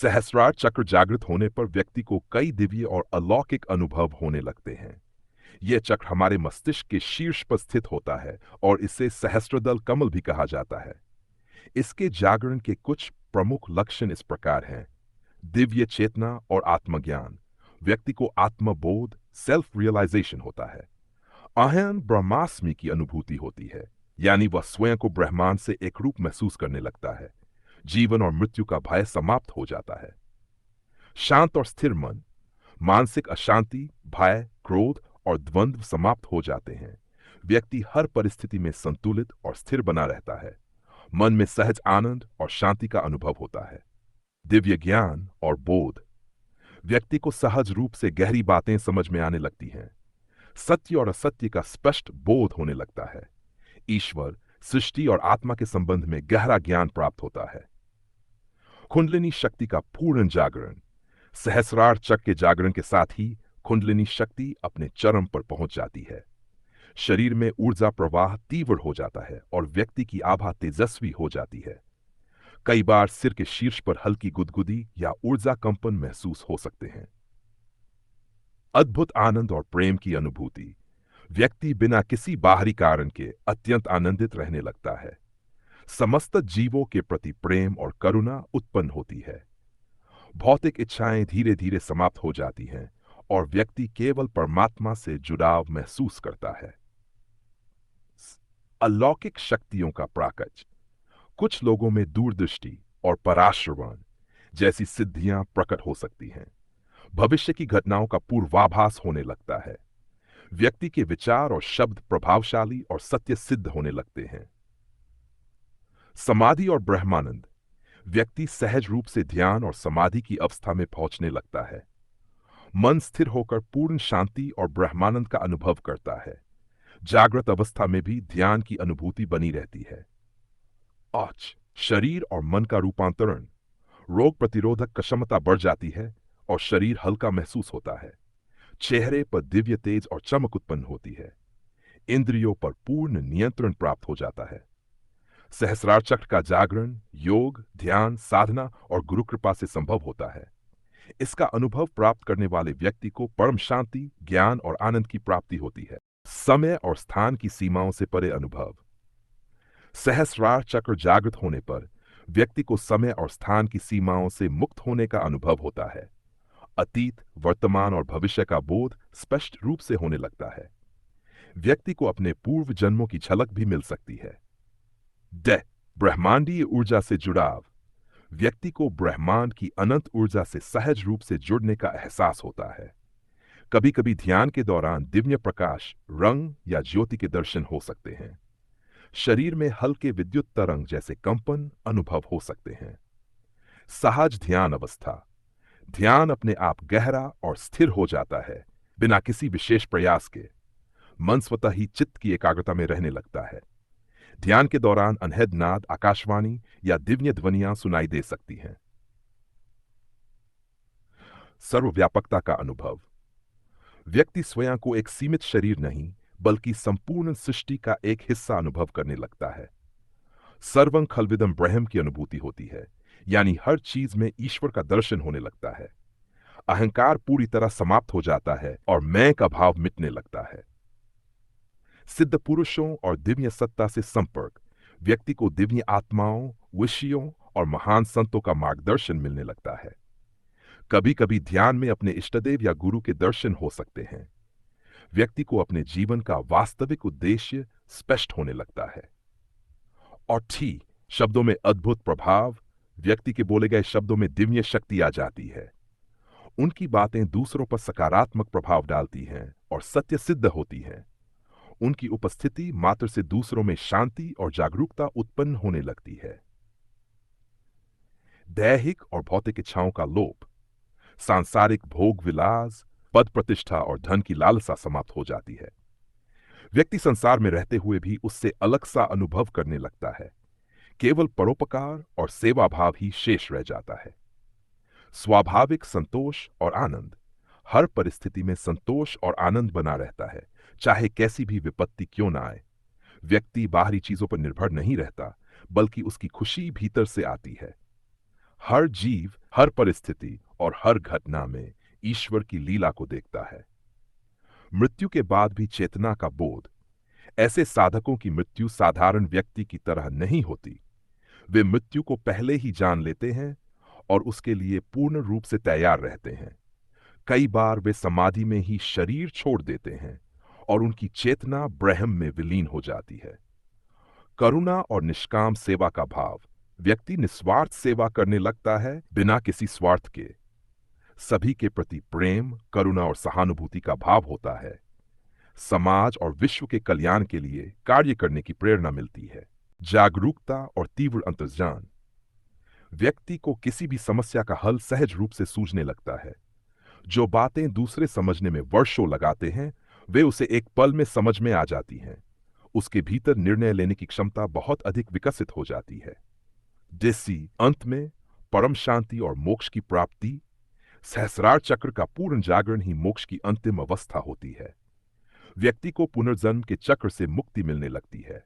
सहस्रार चक्र जागृत होने पर व्यक्ति को कई दिव्य और अलौकिक अनुभव होने लगते हैं। यह चक्र हमारे मस्तिष्क के शीर्ष पर स्थित होता है और इसे सहस्त्रदल कमल भी कहा जाता है। इसके जागरण के कुछ प्रमुख लक्षण इस प्रकार हैं। दिव्य चेतना और आत्मज्ञान। व्यक्ति को आत्मबोध सेल्फ रियलाइजेशन होता है। अहम ब्रह्मास्मि की अनुभूति होती है, यानी वह स्वयं को ब्रह्मांड से एक रूप महसूस करने लगता है। जीवन और मृत्यु का भय समाप्त हो जाता है। शांत और स्थिर मन। मानसिक अशांति, भय, क्रोध और द्वंद्व समाप्त हो जाते हैं। व्यक्ति हर परिस्थिति में संतुलित और स्थिर बना रहता है। मन में सहज आनंद और शांति का अनुभव होता है। दिव्य ज्ञान और बोध। व्यक्ति को सहज रूप से गहरी बातें समझ में आने लगती हैं। सत्य और असत्य का स्पष्ट बोध होने लगता है। ईश्वर, सृष्टि और आत्मा के संबंध में गहरा ज्ञान प्राप्त होता है। कुंडलिनी शक्ति का पूर्ण जागरण। सहस्रार चक्र के जागरण के साथ ही कुंडलिनी शक्ति अपने चरम पर पहुंच जाती है। शरीर में ऊर्जा प्रवाह तीव्र हो जाता है और व्यक्ति की आभा तेजस्वी हो जाती है। कई बार सिर के शीर्ष पर हल्की गुदगुदी या ऊर्जा कंपन महसूस हो सकते हैं। अद्भुत आनंद और प्रेम की अनुभूति। व्यक्ति बिना किसी बाहरी कारण के अत्यंत आनंदित रहने लगता है। समस्त जीवों के प्रति प्रेम और करुणा उत्पन्न होती है। भौतिक इच्छाएं धीरे धीरे समाप्त हो जाती हैं और व्यक्ति केवल परमात्मा से जुड़ाव महसूस करता है। अलौकिक शक्तियों का प्राकट्य। कुछ लोगों में दूरदृष्टि और पराश्रवण जैसी सिद्धियां प्रकट हो सकती हैं। भविष्य की घटनाओं का पूर्वाभास होने लगता है। व्यक्ति के विचार और शब्द प्रभावशाली और सत्य सिद्ध होने लगते हैं। समाधि और ब्रह्मानंद। व्यक्ति सहज रूप से ध्यान और समाधि की अवस्था में पहुंचने लगता है। मन स्थिर होकर पूर्ण शांति और ब्रह्मानंद का अनुभव करता है। जागृत अवस्था में भी ध्यान की अनुभूति बनी रहती है। औच, शरीर और मन का रूपांतरण। रोग प्रतिरोधक क्षमता बढ़ जाती है और शरीर हल्का महसूस होता है। चेहरे पर दिव्य तेज और चमक उत्पन्न होती है। इंद्रियों पर पूर्ण नियंत्रण प्राप्त हो जाता है। सहस्रार चक्र का जागरण योग, ध्यान, साधना और गुरु कृपा से संभव होता है। इसका अनुभव प्राप्त करने वाले व्यक्ति को परम शांति, ज्ञान और आनंद की प्राप्ति होती है। समय और स्थान की सीमाओं से परे अनुभव। सहस्रार चक्र जागृत होने पर व्यक्ति को समय और स्थान की सीमाओं से मुक्त होने का अनुभव होता है। अतीत, वर्तमान और भविष्य का बोध स्पष्ट रूप से होने लगता है। व्यक्ति को अपने पूर्व जन्मों की झलक भी मिल सकती है। ब्रह्मांडीय ऊर्जा से जुड़ाव। व्यक्ति को ब्रह्मांड की अनंत ऊर्जा से सहज रूप से जुड़ने का एहसास होता है। कभी कभी ध्यान के दौरान दिव्य प्रकाश, रंग या ज्योति के दर्शन हो सकते हैं। शरीर में हल्के विद्युत तरंग जैसे कंपन अनुभव हो सकते हैं। सहज ध्यान अवस्था। ध्यान अपने आप गहरा और स्थिर हो जाता है, बिना किसी विशेष प्रयास के। मन स्वतः ही चित्त की एकाग्रता में रहने लगता है। ध्यान के दौरान अनहद नाद, आकाशवाणी या दिव्य ध्वनियां सुनाई दे सकती हैं। सर्वव्यापकता का अनुभव। व्यक्ति स्वयं को एक सीमित शरीर नहीं, बल्कि संपूर्ण सृष्टि का एक हिस्सा अनुभव करने लगता है। सर्वं खल्विदं ब्रह्म की अनुभूति होती है, यानी हर चीज में ईश्वर का दर्शन होने लगता है। अहंकार पूरी तरह समाप्त हो जाता है और मैं का भाव मिटने लगता है। सिद्ध पुरुषों और दिव्य सत्ता से संपर्क। व्यक्ति को दिव्य आत्माओं, विषयों और महान संतों का मार्गदर्शन मिलने लगता है। कभी कभी ध्यान में अपने इष्टदेव या गुरु के दर्शन हो सकते हैं। व्यक्ति को अपने जीवन का वास्तविक उद्देश्य स्पष्ट होने लगता है। और शब्दों में अद्भुत प्रभाव। व्यक्ति के बोले गए शब्दों में दिव्य शक्ति आ जाती है। उनकी बातें दूसरों पर सकारात्मक प्रभाव डालती हैं और सत्य सिद्ध होती हैं। उनकी उपस्थिति मात्र से दूसरों में शांति और जागरूकता उत्पन्न होने लगती है। दैहिक और भौतिक इच्छाओं का लोप। सांसारिक भोग विलास, पद प्रतिष्ठा और धन की लालसा समाप्त हो जाती है। व्यक्ति संसार में रहते हुए भी उससे अलग सा अनुभव करने लगता है। केवल परोपकार और सेवा भाव ही शेष रह जाता है। स्वाभाविक संतोष और आनंद। हर परिस्थिति में संतोष और आनंद बना रहता है, चाहे कैसी भी विपत्ति क्यों ना आए। व्यक्ति बाहरी चीजों पर निर्भर नहीं रहता, बल्कि उसकी खुशी भीतर से आती है। हर जीव हर परिस्थिति और हर घटना में ईश्वर की लीला को देखता है। मृत्यु के बाद भी चेतना का बोध। ऐसे साधकों की मृत्यु साधारण व्यक्ति की तरह नहीं होती। वे मृत्यु को पहले ही जान लेते हैं और उसके लिए पूर्ण रूप से तैयार रहते हैं। कई बार वे समाधि में ही शरीर छोड़ देते हैं और उनकी चेतना ब्रह्म में विलीन हो जाती है। करुणा और निष्काम सेवा का भाव। व्यक्ति निस्वार्थ सेवा करने लगता है, बिना किसी स्वार्थ के। सभी के प्रति प्रेम, करुणा और सहानुभूति का भाव होता है। समाज और विश्व के कल्याण के लिए कार्य करने की प्रेरणा मिलती है। जागरूकता और तीव्र अंतर्ज्ञान। व्यक्ति को किसी भी समस्या का हल सहज रूप से सूझने लगता है। जो बातें दूसरे समझने में वर्षों लगाते हैं, वे उसे एक पल में समझ में आ जाती हैं। उसके भीतर निर्णय लेने की क्षमता बहुत अधिक विकसित हो जाती है। जिससे अंत में परम शांति और मोक्ष की प्राप्ति। सहस्रार चक्र का पूर्ण जागरण ही मोक्ष की अंतिम अवस्था होती है। व्यक्ति को पुनर्जन्म के चक्र से मुक्ति मिलने लगती है।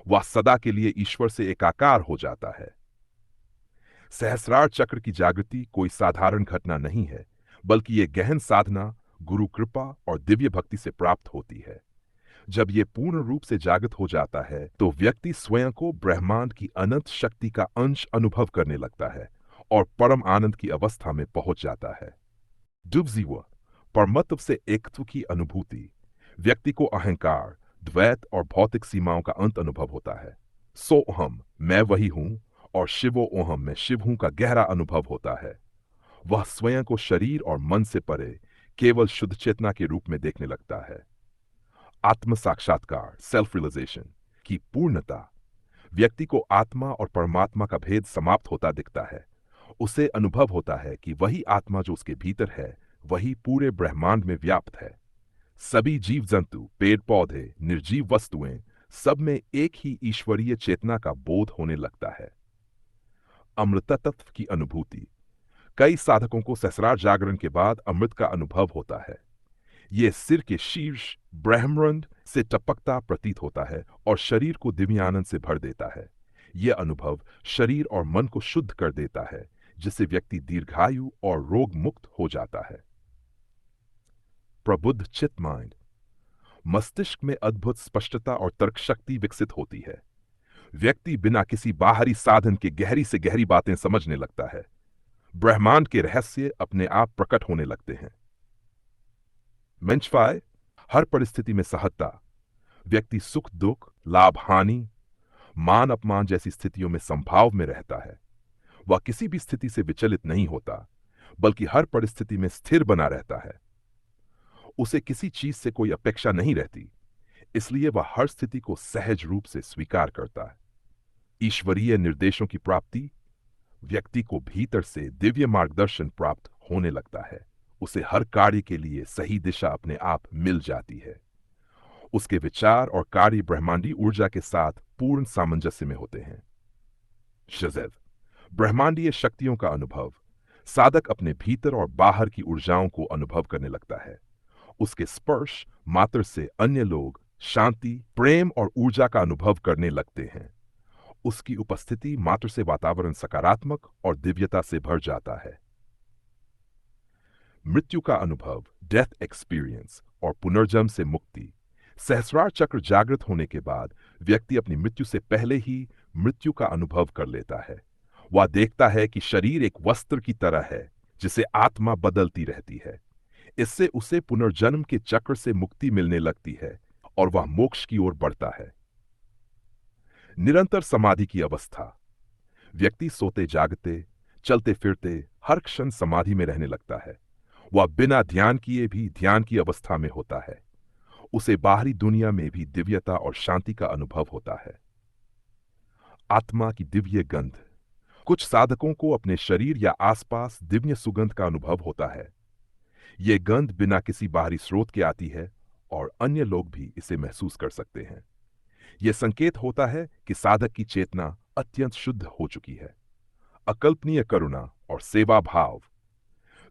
वह सदा के लिए ईश्वर से एकाकार हो जाता है। सहस्रार चक्र की जागृति कोई साधारण घटना नहीं है, बल्कि ये गहन साधना, गुरु कृपा और दिव्य भक्ति से प्राप्त होती है। जब ये पूर्ण रूप से जागृत हो जाता है, तो व्यक्ति स्वयं को ब्रह्मांड की अनंत शक्ति का अंश अनुभव करने लगता है और परम आनंद की अवस्था में पहुंच जाता है। दुव्जीव, परमत्व से एकत्व की अनुभूति। व्यक्ति को अहंकार, द्वैत और भौतिक सीमाओं का अंत अनुभव होता है। सो अहम, मैं वही हूं, और शिवो ओहम, मैं शिव हूं का गहरा अनुभव होता है। वह स्वयं को शरीर और मन से परे केवल शुद्ध चेतना के रूप में देखने लगता है। आत्म साक्षात्कार, सेल्फ रियलाइजेशन की पूर्णता। व्यक्ति को आत्मा और परमात्मा का भेद समाप्त होता दिखता है। उसे अनुभव होता है कि वही आत्मा जो उसके भीतर है, वही पूरे ब्रह्मांड में व्याप्त है। सभी जीव जंतु, पेड़ पौधे, निर्जीव वस्तुएं, सब में एक ही ईश्वरीय चेतना का बोध होने लगता है। अमृतत्व की अनुभूति। कई साधकों को सहस्रार जागरण के बाद अमृत का अनुभव होता है। यह सिर के शीर्ष ब्रह्मरंध्र से टपकता प्रतीत होता है और शरीर को दिव्य आनंद से भर देता है। यह अनुभव शरीर और मन को शुद्ध कर देता है, जिससे व्यक्ति दीर्घायु और रोग मुक्त हो जाता है। प्रबुद्ध चित्त माइंड। मस्तिष्क में अद्भुत स्पष्टता और तर्क शक्ति विकसित होती है। व्यक्ति बिना किसी बाहरी साधन के गहरी से गहरी बातें समझने लगता है। ब्रह्मांड के रहस्य अपने आप प्रकट होने लगते हैं। मेंशफाई, हर परिस्थिति में सहजता। व्यक्ति सुख दुख, लाभ हानि, मान अपमान जैसी स्थितियों में संभाव में रहता है। वह किसी भी स्थिति से विचलित नहीं होता, बल्कि हर परिस्थिति में स्थिर बना रहता है। उसे किसी चीज से कोई अपेक्षा नहीं रहती, इसलिए वह हर स्थिति को सहज रूप से स्वीकार करता है। ईश्वरीय निर्देशों की प्राप्ति। व्यक्ति को भीतर से दिव्य मार्गदर्शन प्राप्त होने लगता है। उसे हर कार्य के लिए सही दिशा अपने आप मिल जाती है। उसके विचार और कार्य ब्रह्मांडीय ऊर्जा के साथ पूर्ण सामंजस्य में होते हैं। शज़ेव, ब्रह्मांडीय शक्तियों का अनुभव। साधक अपने भीतर और बाहर की ऊर्जाओं को अनुभव करने लगता है। उसके स्पर्श मात्र से अन्य लोग शांति, प्रेम और ऊर्जा का अनुभव करने लगते हैं। उसकी उपस्थिति मात्र से वातावरण सकारात्मक और दिव्यता से भर जाता है। मृत्यु का अनुभव, डेथ एक्सपीरियंस और पुनर्जन्म से मुक्ति। सहस्रार चक्र जागृत होने के बाद व्यक्ति अपनी मृत्यु से पहले ही मृत्यु का अनुभव कर लेता है। वह देखता है कि शरीर एक वस्त्र की तरह है, जिसे आत्मा बदलती रहती है। इससे उसे पुनर्जन्म के चक्र से मुक्ति मिलने लगती है और वह मोक्ष की ओर बढ़ता है। निरंतर समाधि की अवस्था। व्यक्ति सोते जागते, चलते फिरते हर क्षण समाधि में रहने लगता है। वह बिना ध्यान किए भी ध्यान की अवस्था में होता है। उसे बाहरी दुनिया में भी दिव्यता और शांति का अनुभव होता है। आत्मा की दिव्य गंध। कुछ साधकों को अपने शरीर या आसपास दिव्य सुगंध का अनुभव होता है। यह गंध बिना किसी बाहरी स्रोत के आती है और अन्य लोग भी इसे महसूस कर सकते हैं। यह संकेत होता है कि साधक की चेतना अत्यंत शुद्ध हो चुकी है। अकल्पनीय करुणा और सेवा भाव।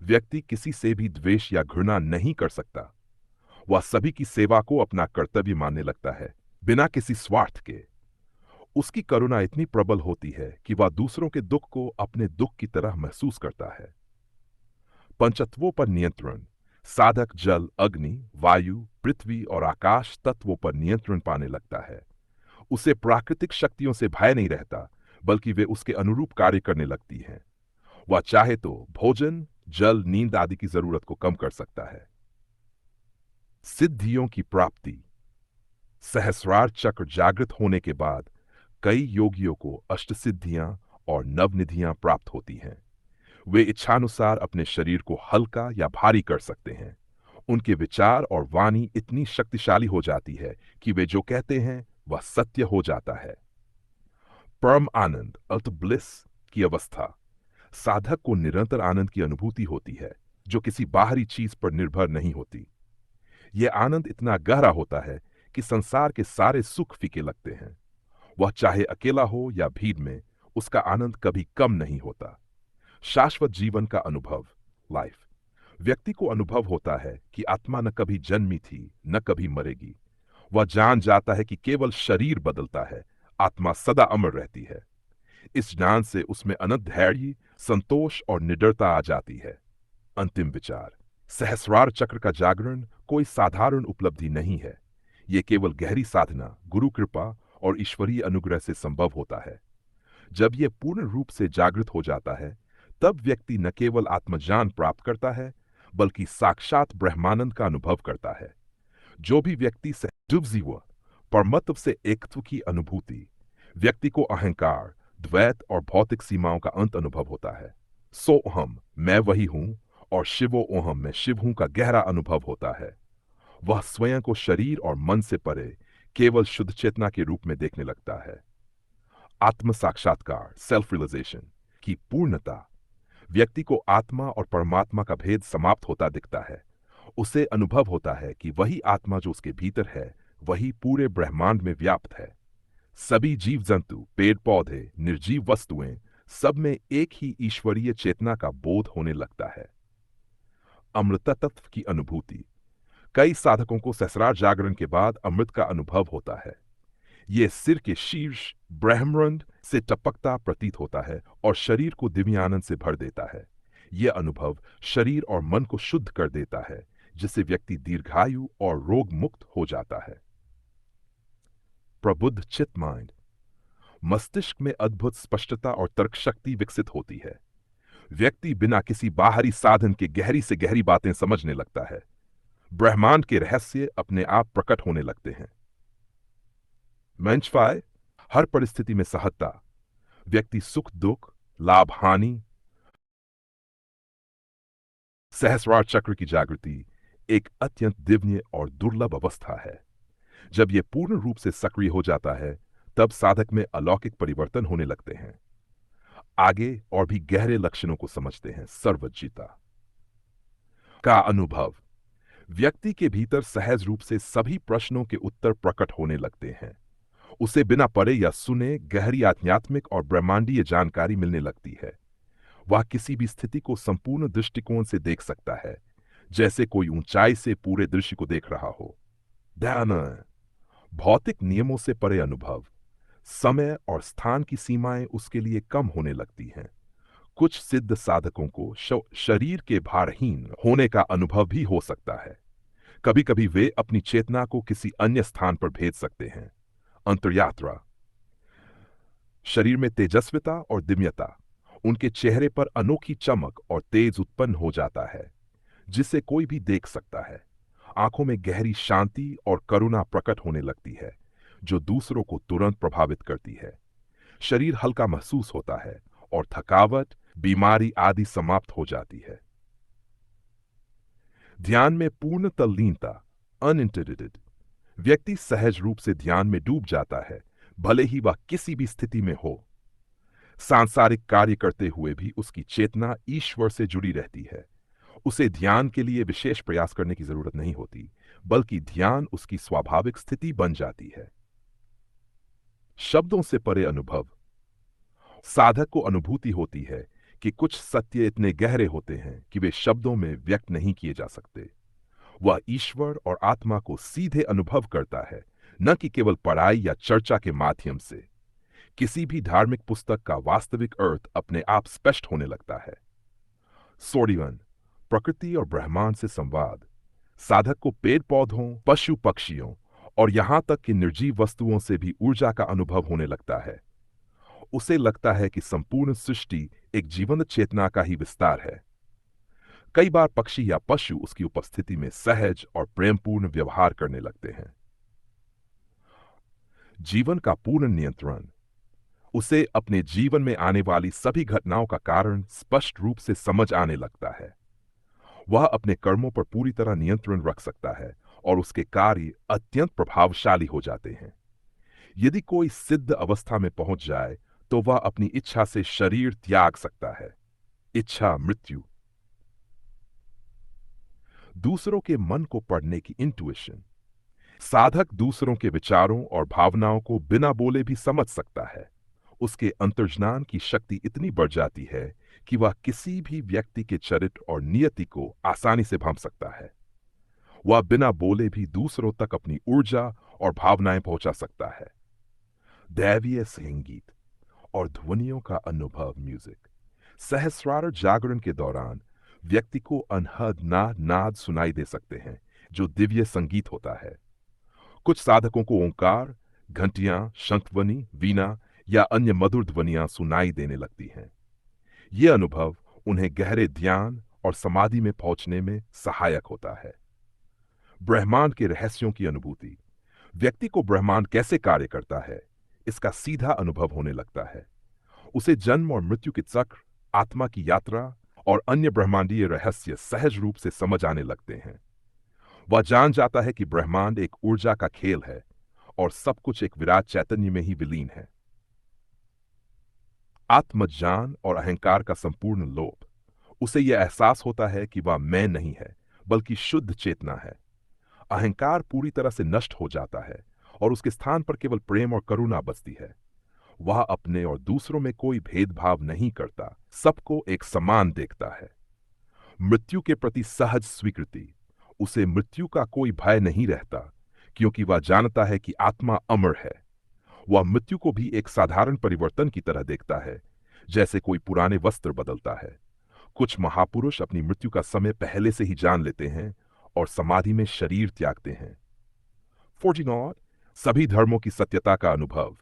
व्यक्ति किसी से भी द्वेष या घृणा नहीं कर सकता। वह सभी की सेवा को अपना कर्तव्य मानने लगता है, बिना किसी स्वार्थ के। उसकी करुणा इतनी प्रबल होती है कि वह दूसरों के दुख को अपने दुख की तरह महसूस करता है। पंचतत्वों पर नियंत्रण। साधक जल, अग्नि, वायु, पृथ्वी और आकाश तत्वों पर नियंत्रण पाने लगता है। उसे प्राकृतिक शक्तियों से भय नहीं रहता, बल्कि वे उसके अनुरूप कार्य करने लगती हैं। वह चाहे तो भोजन, जल, नींद आदि की जरूरत को कम कर सकता है। सिद्धियों की प्राप्ति। सहस्रार चक्र जागृत होने के बाद कई योगियों को अष्टसिद्धियां और नवनिधियां प्राप्त होती हैं। वे इच्छानुसार अपने शरीर को हल्का या भारी कर सकते हैं। उनके विचार और वाणी इतनी शक्तिशाली हो जाती है कि वे जो कहते हैं वह सत्य हो जाता है। परम आनंद, अल्ट ब्लिस की अवस्था। साधक को निरंतर आनंद की अनुभूति होती है, जो किसी बाहरी चीज पर निर्भर नहीं होती। यह आनंद इतना गहरा होता है कि संसार के सारे सुख फीके लगते हैं। वह चाहे अकेला हो या भीड़ में, उसका आनंद कभी कम नहीं होता। शाश्वत जीवन का अनुभव, लाइफ। व्यक्ति को अनुभव होता है कि आत्मा न कभी जन्मी थी, न कभी मरेगी। वह जान जाता है कि केवल शरीर बदलता है, आत्मा सदा अमर रहती है। इस ज्ञान से उसमें अनंत धैर्य, संतोष और निडरता आ जाती है। अंतिम विचार। सहस्रार चक्र का जागरण कोई साधारण उपलब्धि नहीं है। यह केवल गहरी साधना, गुरु कृपा और ईश्वरीय अनुग्रह से संभव होता है। जब यह पूर्ण रूप से जागृत हो जाता है, तब व्यक्ति न केवल आत्मज्ञान प्राप्त करता है, बल्कि साक्षात ब्रह्मानंद का अनुभव करता है। जो भी व्यक्ति सहजीव परमत्व से एकत्व की अनुभूति, व्यक्ति को अहंकार, द्वैत और भौतिक सीमाओं का अंत अनुभव होता है। सो अहम, मैं वही हूं, और शिवो ओहम, मैं शिव हूं का गहरा अनुभव होता है। वह स्वयं को शरीर और मन से परे केवल शुद्ध चेतना के रूप में देखने लगता है। आत्म साक्षात्कार, सेल्फ रियलाइजेशन की पूर्णता। व्यक्ति को आत्मा और परमात्मा का भेद समाप्त होता दिखता है। उसे अनुभव होता है कि वही आत्मा जो उसके भीतर है, वही पूरे ब्रह्मांड में व्याप्त है। सभी जीव जंतु, पेड़ पौधे, निर्जीव वस्तुएं, सब में एक ही ईश्वरीय चेतना का बोध होने लगता है। अमृत तत्व की अनुभूति। कई साधकों को सहस्रार जागरण के बाद अमृत का अनुभव होता है। यह सिर के शीर्ष ब्रह्मरंध्र से टपकता प्रतीत होता है और शरीर को दिव्य आनंद से भर देता है। यह अनुभव शरीर और मन को शुद्ध कर देता है, जिससे व्यक्ति दीर्घायु और रोग मुक्त हो जाता है। प्रबुद्ध चित्त माइंड। मस्तिष्क में अद्भुत स्पष्टता और तर्क शक्ति विकसित होती है। व्यक्ति बिना किसी बाहरी साधन के गहरी से गहरी बातें समझने लगता है। ब्रह्मांड के रहस्य अपने आप प्रकट होने लगते हैं। मंचफाई, हर परिस्थिति में सहजता। व्यक्ति सुख दुख, लाभ हानि, सहस्रार चक्र की जागृति एक अत्यंत दिव्य और दुर्लभ अवस्था है। जब यह पूर्ण रूप से सक्रिय हो जाता है, तब साधक में अलौकिक परिवर्तन होने लगते हैं। आगे और भी गहरे लक्षणों को समझते हैं। सर्वज्ञता का अनुभव। व्यक्ति के भीतर सहज रूप से सभी प्रश्नों के उत्तर प्रकट होने लगते हैं। उसे बिना पढ़े या सुने गहरी आध्यात्मिक और ब्रह्मांडीय जानकारी मिलने लगती है। वह किसी भी स्थिति को संपूर्ण दृष्टिकोण से देख सकता है, जैसे कोई ऊंचाई से पूरे दृश्य को देख रहा हो। ध्यान। भौतिक नियमों से परे अनुभव। समय और स्थान की सीमाएं उसके लिए कम होने लगती हैं। कुछ सिद्ध साधकों को शरीर के भारहीन होने का अनुभव भी हो सकता है। कभी कभी वे अपनी चेतना को किसी अन्य स्थान पर भेज सकते हैं। अंतर्यात्रा। शरीर में तेजस्विता और दिव्यता। उनके चेहरे पर अनोखी चमक और तेज उत्पन्न हो जाता है, जिसे कोई भी देख सकता है। आंखों में गहरी शांति और करुणा प्रकट होने लगती है, जो दूसरों को तुरंत प्रभावित करती है। शरीर हल्का महसूस होता है और थकावट, बीमारी आदि समाप्त हो जाती है। ध्यान में पूर्ण तल्लीनता, अनइंटरप्टेड। व्यक्ति सहज रूप से ध्यान में डूब जाता है, भले ही वह किसी भी स्थिति में हो। सांसारिक कार्य करते हुए भी उसकी चेतना ईश्वर से जुड़ी रहती है। उसे ध्यान के लिए विशेष प्रयास करने की जरूरत नहीं होती, बल्कि ध्यान उसकी स्वाभाविक स्थिति बन जाती है। शब्दों से परे अनुभव। साधक को अनुभूति होती है कि कुछ सत्य इतने गहरे होते हैं कि वे शब्दों में व्यक्त नहीं किए जा सकते। वह ईश्वर और आत्मा को सीधे अनुभव करता है, न कि केवल पढ़ाई या चर्चा के माध्यम से। किसी भी धार्मिक पुस्तक का वास्तविक अर्थ अपने आप स्पष्ट होने लगता है। 41 प्रकृति और ब्रह्मांड से संवाद। साधक को पेड़ पौधों, पशु पक्षियों और यहां तक कि निर्जीव वस्तुओं से भी ऊर्जा का अनुभव होने लगता है। उसे लगता है कि संपूर्ण सृष्टि एक जीवंत चेतना का ही विस्तार है। कई बार पक्षी या पशु उसकी उपस्थिति में सहज और प्रेमपूर्ण व्यवहार करने लगते हैं। जीवन का पूर्ण नियंत्रण। उसे अपने जीवन में आने वाली सभी घटनाओं का कारण स्पष्ट रूप से समझ आने लगता है। वह अपने कर्मों पर पूरी तरह नियंत्रण रख सकता है और उसके कार्य अत्यंत प्रभावशाली हो जाते हैं। यदि कोई सिद्ध अवस्था में पहुंच जाए तो वह अपनी इच्छा से शरीर त्याग सकता है। इच्छा मृत्यु। दूसरों के मन को पढ़ने की इंट्यूइशन। साधक दूसरों के विचारों और भावनाओं को बिना बोले भी समझ सकता है। उसके अंतर्ज्ञान की शक्ति इतनी बढ़ जाती है कि वह किसी भी व्यक्ति के चरित्र और नियति को आसानी से भांप सकता है। वह बिना बोले भी दूसरों तक अपनी ऊर्जा और भावनाएं पहुंचा सकता है। दैवीय संगीत और ध्वनियों का अनुभव म्यूजिक। सहस्रार जागरण के दौरान व्यक्ति को अनहद नाद सुनाई दे सकते हैं जो दिव्य संगीत होता है। कुछ साधकों को ओंकार, घंटियां, शंखध्वनि, वीणा या अन्य मधुर ध्वनियां सुनाई देने लगती हैं। ये अनुभव उन्हें गहरे ध्यान और समाधि में पहुंचने में सहायक होता है। ब्रह्मांड के रहस्यों की अनुभूति। व्यक्ति को ब्रह्मांड कैसे कार्य करता है इसका सीधा अनुभव होने लगता है। उसे जन्म और मृत्यु के चक्र, आत्मा की यात्रा और अन्य ब्रह्मांडीय रहस्य सहज रूप से समझ आने लगते हैं। वह जान जाता है कि ब्रह्मांड एक ऊर्जा का खेल है और सब कुछ एक विराट चैतन्य में ही विलीन है। आत्मज्ञान और अहंकार का संपूर्ण लोप। उसे यह एहसास होता है कि वह मैं नहीं है बल्कि शुद्ध चेतना है। अहंकार पूरी तरह से नष्ट हो जाता है और उसके स्थान पर केवल प्रेम और करुणा बचती है। वह अपने और दूसरों में कोई भेदभाव नहीं करता, सबको एक समान देखता है। मृत्यु के प्रति सहज स्वीकृति। उसे मृत्यु का कोई भय नहीं रहता क्योंकि वह जानता है कि आत्मा अमर है। वह मृत्यु को भी एक साधारण परिवर्तन की तरह देखता है, जैसे कोई पुराने वस्त्र बदलता है। कुछ महापुरुष अपनी मृत्यु का समय पहले से ही जान लेते हैं और समाधि में शरीर त्यागते हैं। 49 सभी धर्मों की सत्यता का अनुभव।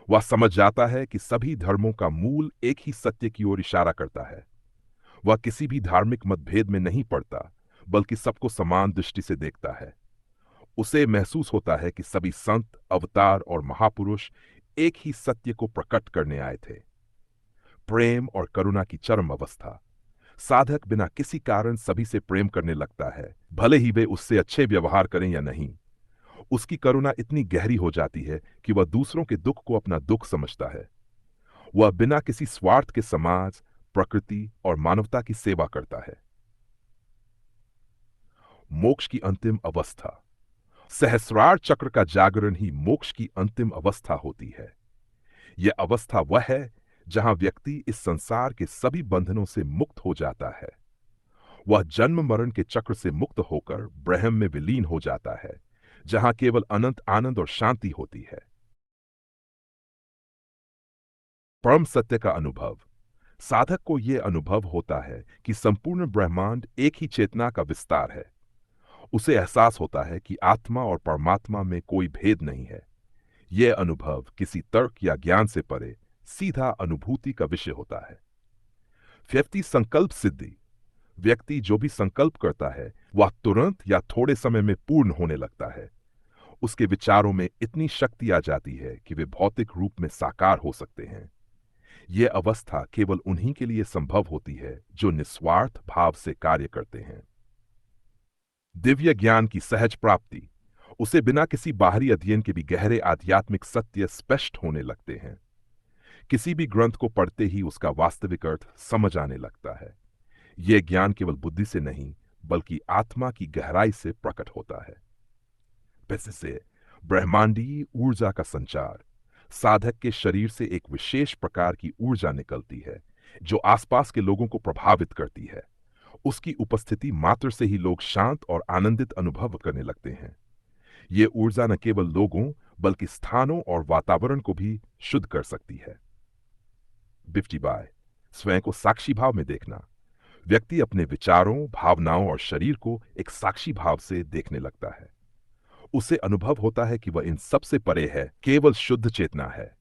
वह समझ जाता है कि सभी धर्मों का मूल एक ही सत्य की ओर इशारा करता है। वह किसी भी धार्मिक मतभेद में नहीं पड़ता बल्कि सबको समान दृष्टि से देखता है। उसे महसूस होता है कि सभी संत, अवतार और महापुरुष एक ही सत्य को प्रकट करने आए थे। प्रेम और करुणा की चरम अवस्था। साधक बिना किसी कारण सभी से प्रेम करने लगता है, भले ही वे उससे अच्छे व्यवहार करें या नहीं। उसकी करुणा इतनी गहरी हो जाती है कि वह दूसरों के दुख को अपना दुख समझता है। वह बिना किसी स्वार्थ के समाज, प्रकृति और मानवता की सेवा करता है। मोक्ष की अंतिम अवस्था। सहस्रार चक्र का जागरण ही मोक्ष की अंतिम अवस्था होती है। यह अवस्था वह है जहां व्यक्ति इस संसार के सभी बंधनों से मुक्त हो जाता है। वह जन्म मरण के चक्र से मुक्त होकर ब्रह्म में विलीन हो जाता है, जहां केवल अनंत आनंद और शांति होती है। परम सत्य का अनुभव। साधक को यह अनुभव होता है कि संपूर्ण ब्रह्मांड एक ही चेतना का विस्तार है। उसे एहसास होता है कि आत्मा और परमात्मा में कोई भेद नहीं है। यह अनुभव किसी तर्क या ज्ञान से परे सीधा अनुभूति का विषय होता है। 50 संकल्प सिद्धि। व्यक्ति जो भी संकल्प करता है वह तुरंत या थोड़े समय में पूर्ण होने लगता है। उसके विचारों में इतनी शक्ति आ जाती है कि वे भौतिक रूप में साकार हो सकते हैं। यह अवस्था केवल उन्हीं के लिए संभव होती है जो निस्वार्थ भाव से कार्य करते हैं। दिव्य ज्ञान की सहज प्राप्ति। उसे बिना किसी बाहरी अध्ययन के भी गहरे आध्यात्मिक सत्य स्पष्ट होने लगते हैं। किसी भी ग्रंथ को पढ़ते ही उसका वास्तविक अर्थ समझ आने लगता है। यह ज्ञान केवल बुद्धि से नहीं बल्कि आत्मा की गहराई से प्रकट होता है। वैसे से ब्रह्मांडीय ऊर्जा का संचार। साधक के शरीर से एक विशेष प्रकार की ऊर्जा निकलती है जो आसपास के लोगों को प्रभावित करती है। उसकी उपस्थिति मात्र से ही लोग शांत और आनंदित अनुभव करने लगते हैं। ये ऊर्जा न केवल लोगों बल्कि स्थानों और वातावरण को भी शुद्ध कर सकती है। 50 स्वयं को साक्षी भाव में देखना। व्यक्ति अपने विचारों, भावनाओं और शरीर को एक साक्षी भाव से देखने लगता है। उसे अनुभव होता है कि वह इन सब से परे है, केवल शुद्ध चेतना है।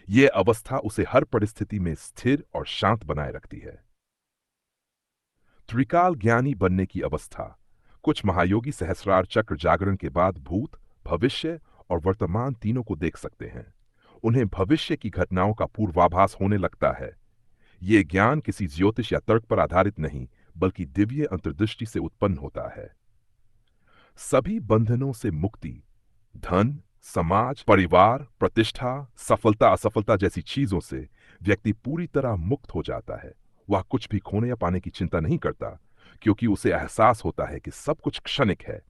यह अवस्था उसे हर परिस्थिति में स्थिर और शांत बनाए रखती है। त्रिकाल ज्ञानी बनने की अवस्था। कुछ महायोगी सहस्रार चक्र जागरण के बाद भूत, भविष्य और वर्तमान तीनों को देख सकते हैं। उन्हें भविष्य की घटनाओं का पूर्वाभास होने लगता है। ये ज्ञान किसी ज्योतिष या तर्क पर आधारित नहीं, बल्कि दिव्य अंतर्दृष्टि से उत्पन्न होता है। सभी बंधनों से मुक्ति। धन, समाज, परिवार, प्रतिष्ठा, सफलता असफलता जैसी चीजों से व्यक्ति पूरी तरह मुक्त हो जाता है। वह कुछ भी खोने या पाने की चिंता नहीं करता, क्योंकि उसे एहसास होता है कि सब कुछ क्षणिक है।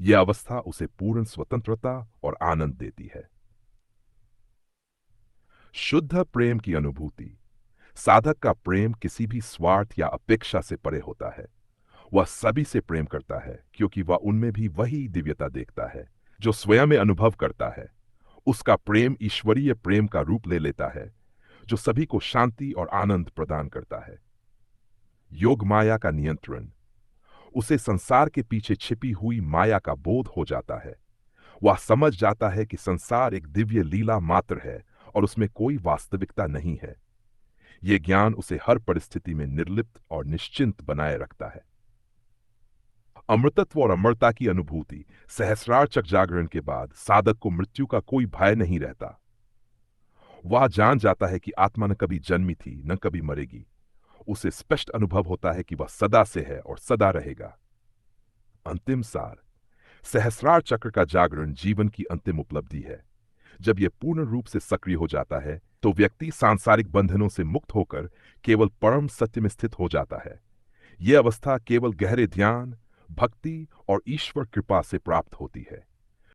यह अवस्था उसे पूर्ण स्वतंत्रता और आनंद देती है। शुद्ध प्रेम की अनुभूति। साधक का प्रेम किसी भी स्वार्थ या अपेक्षा से परे होता है। वह सभी से प्रेम करता है, क्योंकि वह उनमें भी वही दिव्यता देखता है जो स्वयं में अनुभव करता है। उसका प्रेम ईश्वरीय प्रेम का रूप ले लेता है, जो सभी को शांति और आनंद प्रदान करता है। योग माया का नियंत्रण। उसे संसार के पीछे छिपी हुई माया का बोध हो जाता है। वह समझ जाता है कि संसार एक दिव्य लीला मात्र है और उसमें कोई वास्तविकता नहीं है। यह ज्ञान उसे हर परिस्थिति में निर्लिप्त और निश्चिंत बनाए रखता है। अमृतत्व और अमरता की अनुभूति। सहस्रार चक्र जागरण के बाद साधक को मृत्यु का कोई भय नहीं रहता। वह जान जाता है कि आत्मा न कभी जन्मी थी, न कभी मरेगी। उसे स्पष्ट अनुभव होता है कि वह सदा से है और सदा रहेगा। अंतिम सार। सहस्रार चक्र का जागरण जीवन की अंतिम उपलब्धि है। जब यह पूर्ण रूप से सक्रिय हो जाता है, तो व्यक्ति सांसारिक बंधनों से मुक्त होकर केवल परम सत्य में स्थित हो जाता है। यह अवस्था केवल गहरे ध्यान, भक्ति और ईश्वर कृपा से प्राप्त होती है।